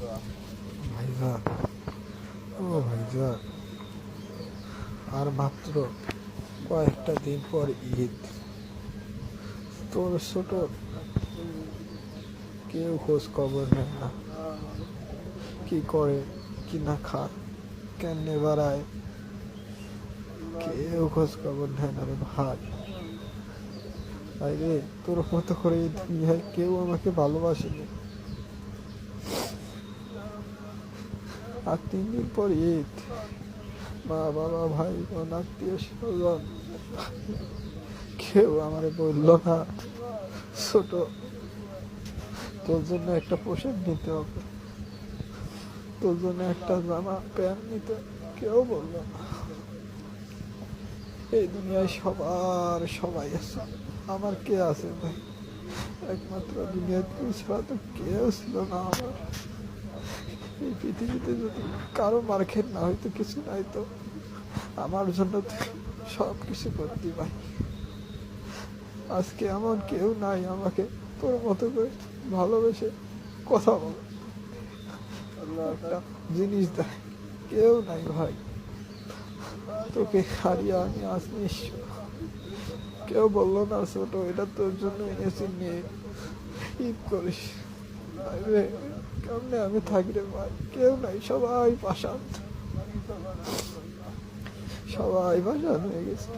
ভাইজান, ও ভাইজান, আর মাত্র কয়েকটা দিন পর ঈদ। তোর ছোট কেউ খোঁজ খবর নেয় না, কি করে কি না খায়, কেমনে বাড়ায়, কেউ খোঁজ খবর নেয় না রে ভাই। ভাই রে, তোর মতো করে এই দুনিয়ায় কেউ আমাকে ভালোবাসেনি। আর 3 দিন পর ঈদ, মা বাবা ভাই বোন আত্মীয় স্বজন কেউ আমারে বলল না ছোট তোর জন্য একটা পোশাক নিতে হবে, তোর জন্য একটা জামা প্যান্ট নিতে, কেউ বলল না। এই দুনিয়ায় সবার সবাই আছে, আমার কে আছে ভাই? একমাত্র দুনিয়ায় তুই ছাড়া তো কেউ ছিল না আমার। এই পৃথিবীতে যদি কারো মার্কেট না হয়তো, কিছু নাই তো আমার জন্য তুই সব কিছু করতি ভাই। আজকে এমন কেউ নাই আমাকে তোর মতো করে ভালোবেসে কথা বলে, একটা জিনিস দেয়, কেউ নাই ভাই। তোকে হারিয়ে আমি আজ নিঃস্ব। কেউ বললো না ছোট এটা তোর জন্য এনেছি, নিয়ে ঈদ করিস। রে কেমনে আমি থাকি রে ভাই, কেউ নাই, সবাই পাশান, সবাই পাশান হয়ে গেছে।